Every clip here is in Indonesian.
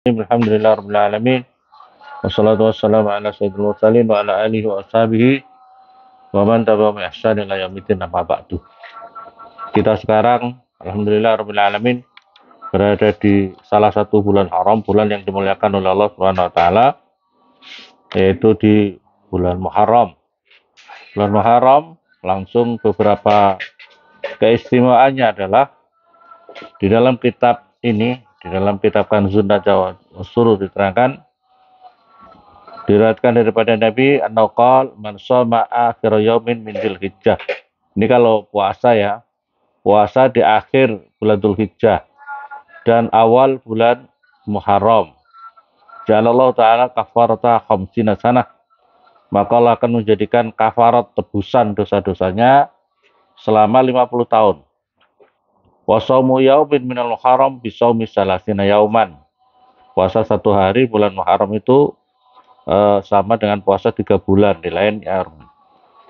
Alhamdulillah rabbil alamin. Wassalatu wassalamu ala sayyidil mursalin wa ala alihi wa ashabihi wa man tabi'ahum bi ihsan ila yaumil amma ba'du. Kita sekarang alhamdulillah rabbil alamin berada di salah satu bulan haram, bulan yang dimuliakan oleh Allah Subhanahu wa taala, yaitu di bulan Muharram. Bulan Muharram langsung beberapa keistimewaannya adalah di dalam kitab ini, di dalam kitab Kanzun Najwa Suruh diterangkan, diriwayatkan daripada Nabi an-Naqal man shoma akhir yaumin min Dzulhijjah. Ini kalau puasa ya, puasa di akhir bulan Dzulhijjah dan awal bulan Muharram. Ja'alallahu ta'ala kafarata khamsina sanah. Maka Allah akan menjadikan kafarat tebusan dosa-dosanya selama 50 tahun. Wa shaumu yaumin minal Muharram bi shaumi salasina yauman. Puasa satu hari bulan Muharram itu sama dengan puasa 3 bulan di lain ya.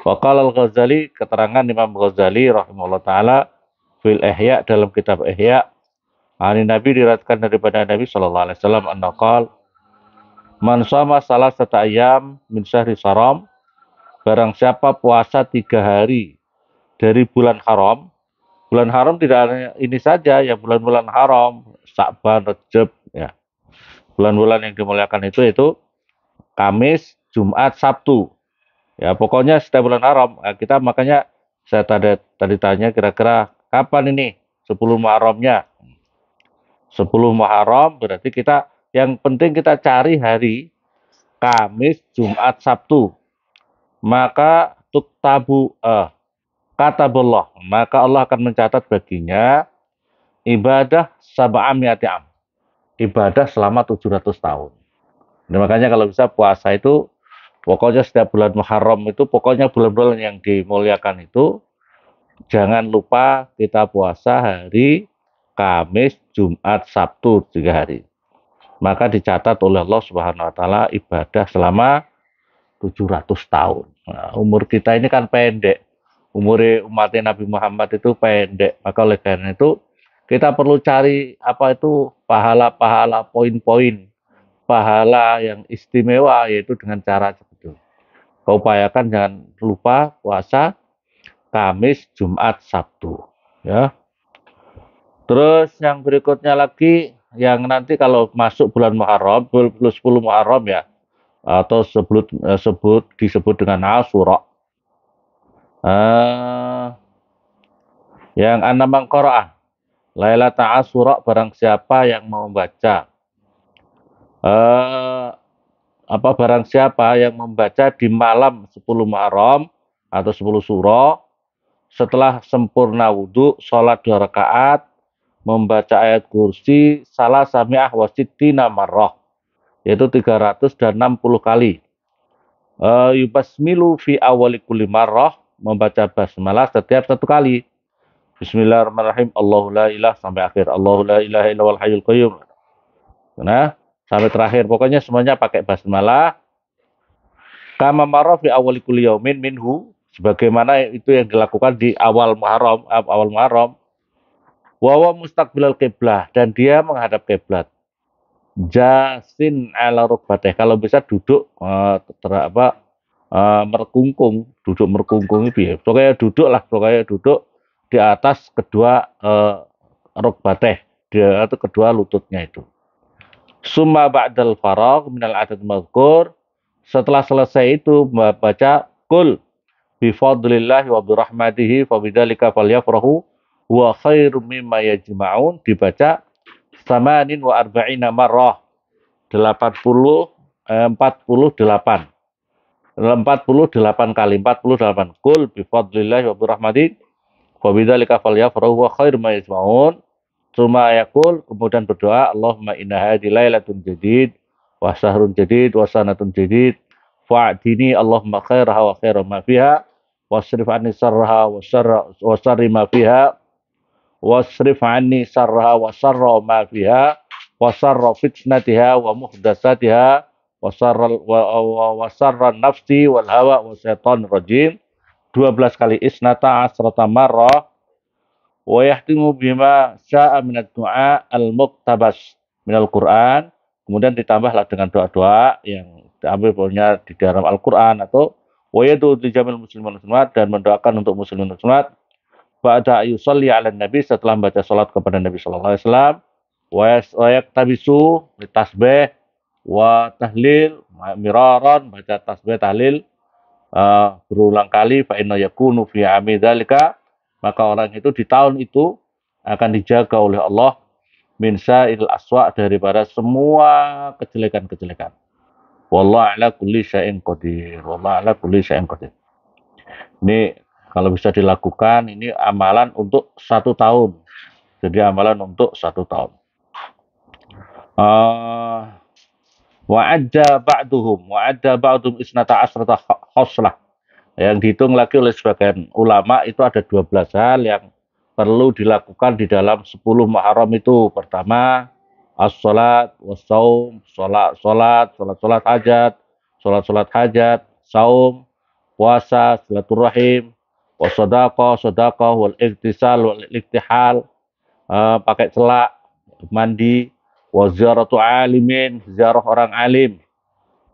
Waqala al-Ghazali, keterangan Imam Ghazali rahimahullah taala fil Ihya, dalam kitab Ihya, ani Nabi, diriwayatkan daripada Nabi sallallahu alaihi wasallam an-naqal man shoma salasata ayyam min syahri haram, barang siapa puasa 3 hari dari bulan haram. Bulan haram tidak hanya ini saja ya, bulan-bulan haram, Sa'ban, Rajab ya. Bulan-bulan yang dimuliakan itu Kamis, Jumat, Sabtu. Ya, pokoknya setiap bulan haram. Nah, kita makanya saya tadi tanya kira-kira kapan ini 10 Muharramnya. 10 Muharram berarti kita yang penting kita cari hari Kamis, Jumat, Sabtu. Maka tuktabu kataballah, maka Allah akan mencatat baginya ibadah sab'amiati am. Ibadah selama 700 tahun. Nah, makanya kalau bisa puasa itu pokoknya setiap bulan Muharram itu, pokoknya bulan-bulan yang dimuliakan itu, jangan lupa kita puasa hari Kamis, Jumat, Sabtu 3 hari. Maka dicatat oleh Allah Subhanahu wa taala ibadah selama 700 tahun. Nah, umur kita ini kan pendek. Umur umat Nabi Muhammad itu pendek. Maka oleh karena itu kita perlu cari apa itu pahala-pahala, poin-poin pahala yang istimewa, yaitu dengan cara seperti itu. Kau upayakan jangan lupa puasa Kamis, Jumat, Sabtu ya. Terus yang berikutnya lagi, yang nanti kalau masuk bulan Muharram, 10 Muharram ya, atau disebut dengan Asyura. Yang anamang qira'ah Lailatul Asyura, barang siapa yang mau membaca barang siapa yang membaca di malam 10 Muharram atau 10 surah setelah sempurna wudhu, sholat 2 rakaat, membaca ayat kursi salah sami'ah wasittina marrah, yaitu 360 kali. Yubasmilu fi awali kulli marrah, membaca basmalah setiap 1 kali. Bismillahirrahmanirrahim, Allahu la ilaha, sampai akhir. Allahu la ilaha illallahul hayyul qayyum. Nah, sampai terakhir. Pokoknya semuanya pakai basmalah. Kama marrah fi awali kulli yaumin minhu, sebagaimana itu yang dilakukan di awal Muharram, wa wa mustaqbilal qiblah, dan dia menghadap kiblat. Jasin ala rukbateh, kalau bisa duduk merkungkung, duduk merkungkung itu ya. Pokoknya duduk di atas kedua rukbateh, atau kedua lututnya itu. Summa ba'dal faragh minal adad mazkur, setelah selesai itu membaca kul bi fadlillahi wa bi rahmatihi fa bidzalika falyafrahu wa khairum mimma yajma'un, dibaca 48 marrah, 48 kali, 48 kul bi fadlillahi wa bi rahmatihi fa bidzalika falyafrahu wa khairum mimma yajma'un. Tsumma yaqul, kemudian berdoa, Allahumma inna hadhihi lailatun jadid wa sahrun jadid wa sanatun jadid fa'dini Allahumma khairaha wa khaira ma fiha wasrif anni sarraha wa sarri ma fiha wasrif anni sarraha wa sarra ma fiha wa sarra fitnatiha wa muhdatsatiha wa sarra nafsi wal hawa wa syaitan rajim, 12 kali isnata asrata marrah. Wa yahtimu bima sya'a minad du'a al-muqtabas minal Qur'an, kemudian ditambahlah dengan doa-doa yang diambil punya di dalam Al-Qur'an atau wa yadu li jamil muslimin muslimat dan mendoakan untuk muslimin muslimat ba'da yusolli 'alan nabi setelah membaca salat kepada Nabi sallallahu alaihi wasallam wa yaktabisu tasbih wa tahlil miraran baca tasbih tahlil berulang kali fa inna yakunu fi ami dzalika maka orang itu di tahun itu akan dijaga oleh Allah min sa'il aswa daripada semua kejelekan-kejelekan. Wallahu ala kulli syai'in qadir. Wallahu ala kulli syai'in qadir. Ini kalau bisa dilakukan ini amalan untuk 1 tahun. Jadi amalan untuk 1 tahun. Wa'adda ba'dhum isnata asrata khoslah. Yang dihitung lagi oleh sebagian ulama itu ada 12 hal yang perlu dilakukan di dalam 10 Muharram itu. Pertama, as-salat, was-saum, salat hajat, salat hajat, saum, puasa, silaturahim, sedekah, wal iktisal, wal iktihal, pakai celak, mandi, wa ziyaratu alimin, ziarah orang alim,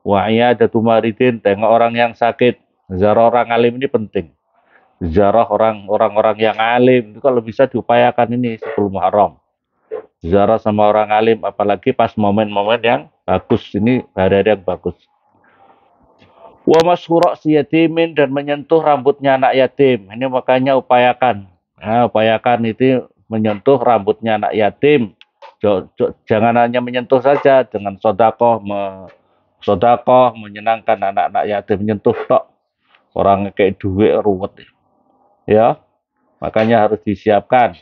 wa iyadatu maridin, tengok orang yang sakit. Ziarah orang alim ini penting. Ziarah orang-orang yang alim itu kalau bisa diupayakan ini 10 Muharram. Ziarah sama orang alim apalagi pas momen-momen yang bagus ini hari-hari yang bagus. Wa mashhura si yatimin dan menyentuh rambutnya anak yatim. Ini makanya upayakan. Nah, upayakan itu menyentuh rambutnya anak yatim. Jangan hanya menyentuh saja dengan sodakoh menyenangkan anak-anak yatim menyentuh tok. Orang kayak duit ruwet ya, makanya harus disiapkan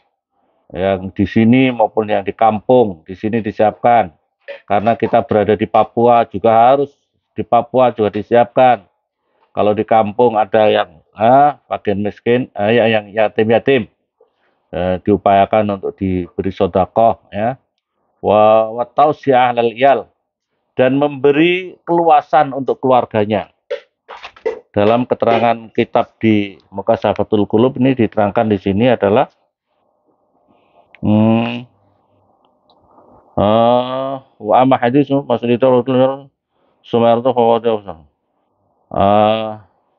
yang di sini maupun yang di kampung di sini disiapkan karena kita berada di Papua juga disiapkan. Kalau di kampung ada yang bagian miskin yang yatim diupayakan untuk diberi sedekah ya wa tausiah lil iyal dan memberi keluasan untuk keluarganya. Dalam keterangan kitab di Mukasafatul Qulub ini diterangkan di sini adalah wa amma hadis maksud itu sumartu fawadhu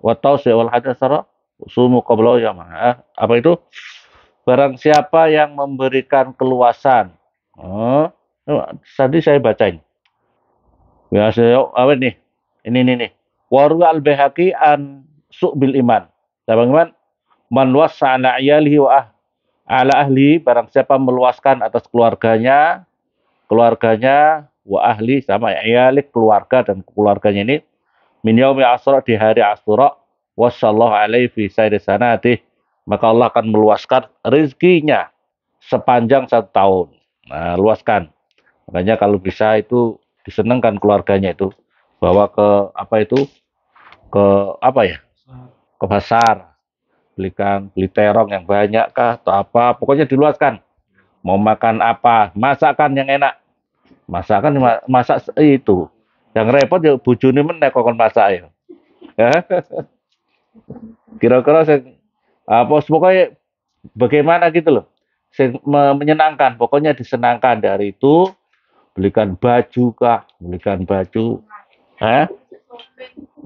wa tausi wal hadasara sumu qabla yama. Apa itu? Barang siapa yang memberikan keluasan. Tadi saya bacain. Biasa apa nih? Ini nih. Warwa al-Baihaqi an su'bil iman. Bagaimana? Man wasa ala iyalihi wa ala ahli, barang siapa meluaskan atas keluarganya wa ahli sama iyalik keluarga dan keluarganya ini min yaumi Asyura di hari Asyura wasallahu alaihi fi sayri sanatih maka Allah akan meluaskan rezekinya sepanjang 1 tahun. Nah, luaskan. Makanya kalau bisa itu disenangkan keluarganya itu bawa ke ke pasar beli terong yang banyak kah atau apa pokoknya diluaskan mau makan apa masakan yang enak masak itu yang repot ya bojone meneh kokon masak ya kira-kira pokoknya bagaimana gitu loh menyenangkan pokoknya disenangkan dari itu belikan baju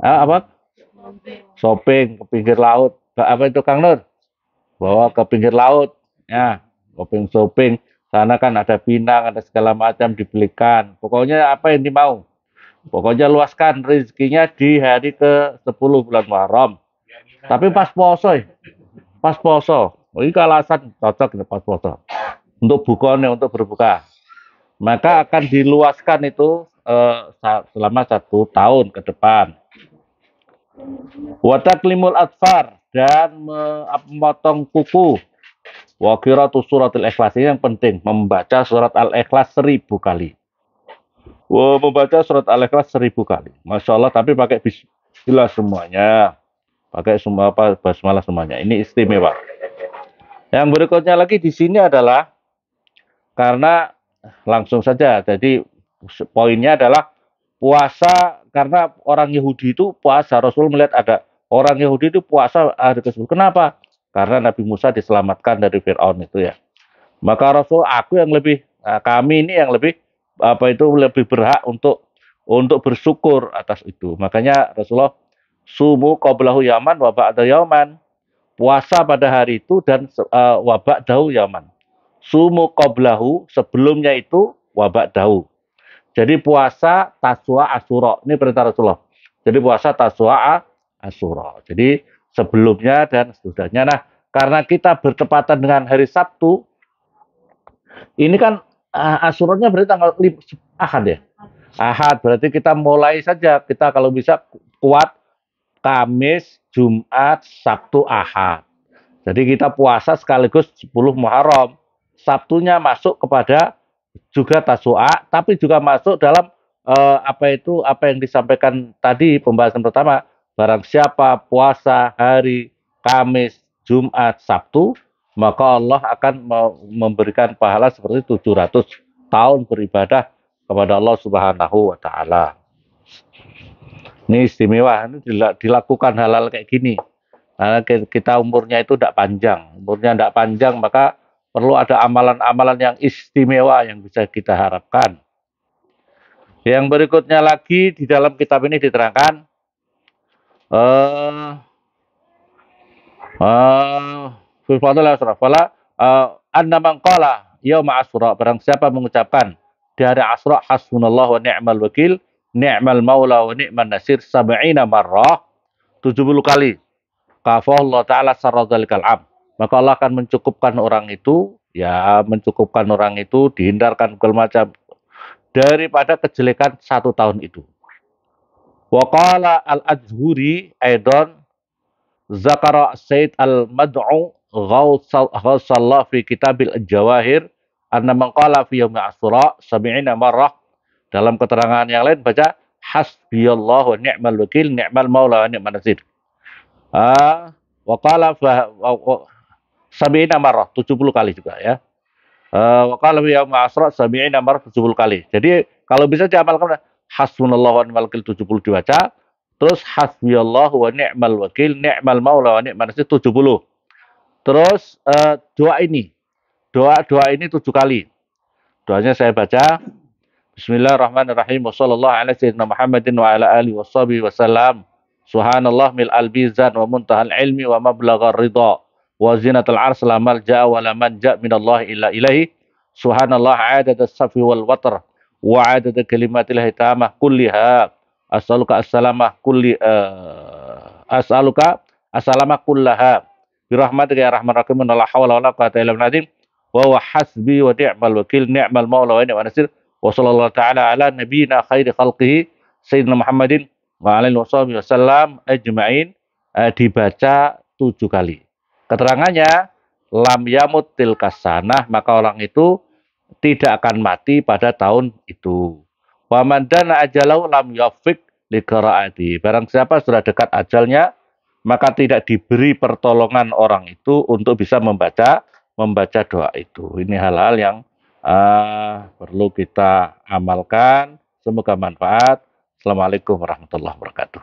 apa shopping ke pinggir laut apa itu Kang Nur bawa ke pinggir laut ya shopping sana kan ada pinang ada segala macam dibelikan pokoknya apa yang dimau pokoknya luaskan rezekinya di hari ke-10 bulan Muharram tapi pas poso ini alasan cocok pas poso untuk bukanya untuk berbuka maka akan diluaskan itu selama 1 tahun ke depan. Wataklimul atfar dan memotong kuku. Wa qira'atu suratul ikhlas ini yang penting membaca surat al-ikhlas 1000 kali. Membaca surat al-ikhlas 1000 kali. Masya Allah tapi pakai bismillah semuanya. Pakai semua basmalah semuanya. Ini istimewa. Yang berikutnya lagi di sini adalah karena langsung saja. Jadi poinnya adalah puasa karena orang Yahudi itu puasa. Rasul melihat ada orang Yahudi itu puasa hari ke-10. Kenapa? Karena Nabi Musa diselamatkan dari Fir'aun itu ya. Maka Rasul kami ini yang lebih apa itu lebih berhak untuk bersyukur atas itu. Makanya Rasulullah sumu qablahu yaman wa ba'da yaman. Puasa pada hari itu dan wa ba'dahu yaman. Sumu qablahu sebelumnya itu wa ba'dahu. Jadi puasa Taswa Asyura. Ini perintah Rasulullah. Jadi puasa Taswa Asyura. Jadi sebelumnya dan sesudahnya. Nah, karena kita bertepatan dengan hari Sabtu, ini kan Asyuranya berarti tanggal Ahad ya. Ahad berarti kita mulai saja. Kita kalau bisa kuat Kamis, Jumat, Sabtu, Ahad. Jadi kita puasa sekaligus 10 Muharram. Sabtunya masuk kepada juga Tasua, tapi juga masuk dalam apa yang disampaikan tadi pembahasan pertama. Barang siapa puasa hari Kamis, Jumat, Sabtu, maka Allah akan memberikan pahala seperti 700 tahun beribadah kepada Allah Subhanahu wa taala. Ini istimewa, ini dilakukan halal kayak gini. Karena kita umurnya itu tidak panjang. Umurnya tidak panjang, maka perlu ada amalan-amalan yang istimewa yang bisa kita harapkan. Yang berikutnya lagi di dalam kitab ini diterangkan anna man qala yauma Asyura, barang siapa mengucapkan di hari Asyura hasbunallah wa ni'mal wakil, ni'mal maula wa ni'man nasir 70 marrah, 70 kali. Kafallahu taala sarra dzalikal am. Maka Allah akan mencukupkan orang itu, dihindarkan segala macam daripada kejelekan 1 tahun itu. Wa qala al-Ajhuri aidan zakara Said al-Mad'u ghausallah fi kitabil jawahir anna man qala fi yaumi Asyura 70 marrah. Dalam keterangan yang lain baca hasbiyallahu wa ni'mal wakil, ni'mal maula wa ni'man nasir. Wa qala sab'ina marrah, 70 kali juga ya. Wa qala fi yaumi Asyura 70 marrah, 70 kali. Jadi kalau bisa diamalkan hasbunallahu wa ni'mal wakil 70 dibaca, terus hasbiyallahu wa ni'mal wakil, ni'mal maula wa ni'man nasir 70. Terus doa ini 7 kali. Doanya saya baca. Bismillahirrahmanirrahim. Wassallallahu ala sayyidina Muhammadin wa ala alihi washabihi wasallam. Subhanallah mil'al bizan wa muntahal ilmi wa mablaghar ridha wa zinatul ars la malja'a wa la manja minallahi illa ilaihi. Subhanallah adada as-safi wal watr wa adada kalimatillahi tamah kulliha. As'aluka as-salamah kullaha birahmatika ya rahman rahim la haula wala quwwata illa billah wa huwa hasbi wa ni'mal wakil, ni'mal maula wa ni'man nasir. Wa sallallahu ta'ala ala nabiyyina khairi khalqihi sayyidina Muhammadin wa alihi wasallam ajma'in. Dibaca 7 kali. Keterangannya lam yamut tilka sanah, maka orang itu tidak akan mati pada tahun itu. Wa man dana ajalahu lam yafik li qiraati. Barang siapa sudah dekat ajalnya, maka tidak diberi pertolongan orang itu untuk bisa membaca doa itu. Ini hal-hal yang perlu kita amalkan. Semoga manfaat. Assalamualaikum warahmatullahi wabarakatuh.